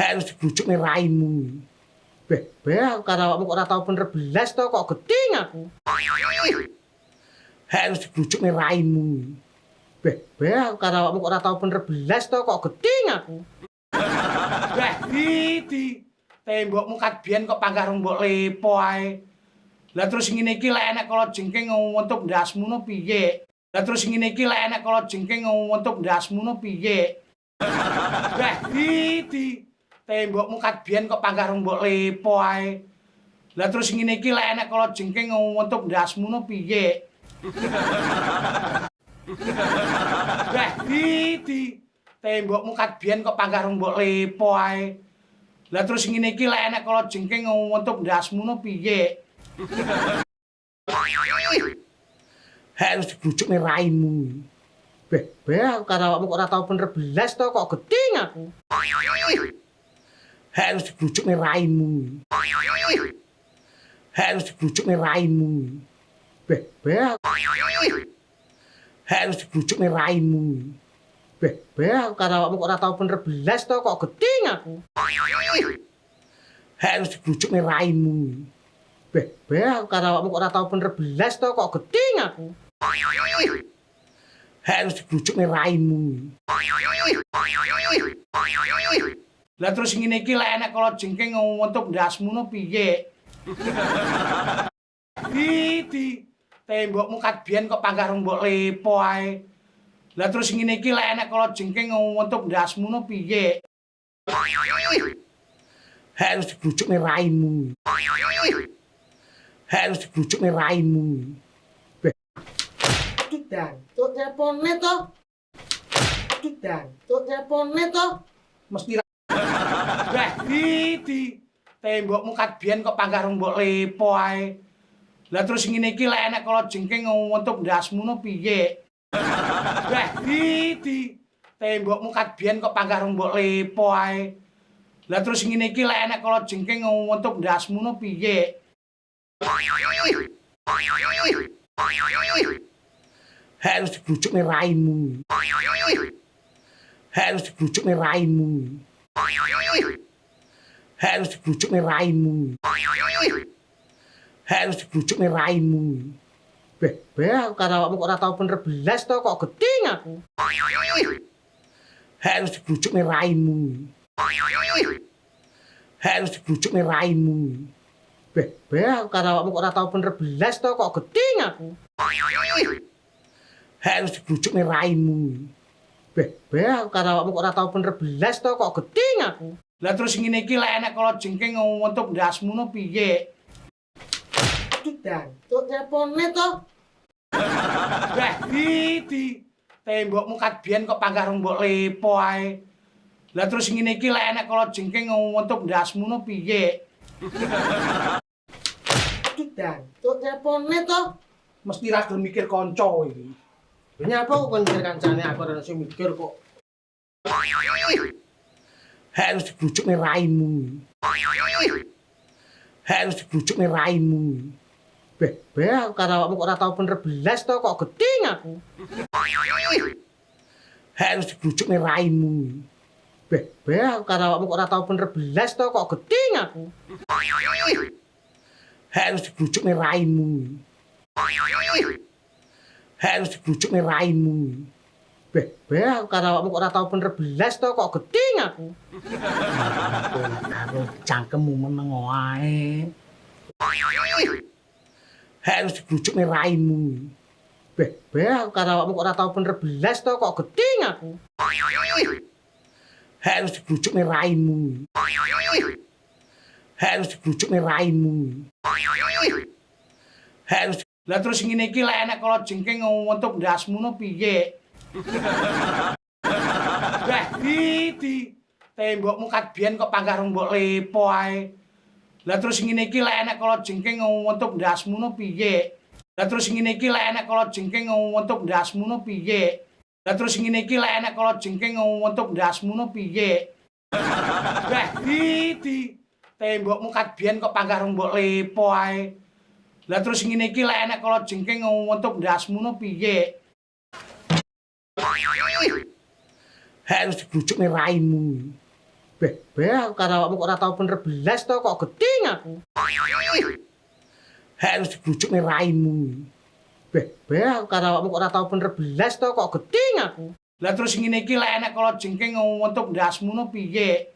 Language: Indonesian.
Harus dibujuk nih raimu. Beh, karo awakmu kok ora tau bener belas to kok geding aku. Harus dibujuk nih raimu. Karo awakmu kok ora tau bener belas to kok geding aku. Beh, di tembokmu kadbian kok panggarung mbok lepo ae. Lah terus ngene iki lek enek kala jengking nguntuk ndasmu no piye? Lah terus ngene iki lek enek kala jengking nguntuk ndasmu no piye? Beh, di tembokmu kadbian kok panggarung mbok lepo ae. Lah terus ngene iki lek enek kala jengking nguntuk ndasmu no piye? Beh, di tembokmu kadbian kok panggarung mbok lepo ae. Lah terus ngene iki lek enek kala jengking nguntuk ndasmu no piye? Harus dibujuk nih raimu. Karo awakmu kok ora tau bener belas to kok geding aku. Harus dibujuk nih raimu. Harus dibujuk nih raimu. Harus dibujuk nih raimu. Karo awakmu kok ora tau bener belas to kok geding aku. Harus dibujuk nih raimu. Karo awakmu kok ora tau bener belas to kok geding aku. Harus dibujuk nih raimu. Lah terus ngene iki lek enek kala jengking nguntuk ndasmu no piye? Di tembokmu kadbian kok panggarung mbok lepo ae. Lah terus ngene iki lek enek kala jengking nguntuk ndasmu no piye? Harus dibujuk nih raimu. Harus dibujuk nih raimu. Tudang, tuk nyapone to. Tudang, tuk nyapone to. Mesti Beh, di tembokmu kadbian kok panggarung mbok lepo ae. Lah terus ngene iki lek enek kala jengking nguntuk ndasmu no piye? Beh, di tembokmu kadbian kok panggarung mbok lepo ae. Lah terus ngene iki lek enek kala jengking nguntuk ndasmu no piye? Harus dibujuk nih raimu. Harus dibujuk nih raimu. Harus dibujuk nih raimu. Harus dibujuk nih raimu. Karo awakmu kok ora tau bener belas to kok geding aku. Harus dibujuk nih raimu. Harus dibujuk nih raimu. Karo awakmu kok ora tau bener belas to kok geding aku. Harus dibujuk nih raimu. Karo awakmu kok ora tau bener belas to kok geding aku. Lah terus ngene iki lek enek kala jengking nguntuk ndasmu no piye? Tudang, tuk nyapone to. Beh, di tembokmu kadbian kok panggarung mbok lepo ae. Lah terus ngene iki lek enek kala jengking nguntuk ndasmu no piye? Tudang, tuk nyapone to. Mesti ra gelem mikir kanca iki. Nyapa kok kon mikir kancane aku ora sing mikir kok. Harus dibujuk nih raimu. Harus dibujuk nih raimu. Karo awakmu kok ora tau bener belas to kok geding aku. Harus dibujuk nih raimu. Karo awakmu kok ora tau bener belas to kok geding aku. Harus dibujuk nih raimu. Harus dibujuk nih raimu. Karo awakmu kok ora tau bener belas to kok geding aku. Karo cangkemmu meneng wae. Harus dibujuk nih raimu. Karo awakmu kok ora tau bener belas to kok geding aku. Harus dibujuk nih raimu. Harus dibujuk nih raimu. Harus. Lah terus ngene iki lek enek kala jengking nguntuk ndasmu no piye? Beh, di tembokmu kadbian kok panggarung mbok lepo ae. Lah terus ngene iki lek enek kala jengking nguntuk ndasmu no piye? Lah terus ngene iki lek enek kala jengking nguntuk ndasmu no piye? Lah terus ngene iki lek enek kala jengking nguntuk ndasmu no piye? Beh, di tembokmu kadbian kok panggarung mbok lepo ae. Lah terus ngene iki lek enek kala jengking nguntuk ndasmu no piye? Harus dibujuk nih raimu. Beh, aku karo awakmu kok ora tau bener belas to kok geding aku. Harus digrujuk nih raimu. Beh, aku karo awakmu kok ora tau bener belas to kok geding aku. Lah terus ngene iki lek enek kala jengking untuk ndasmu no piye?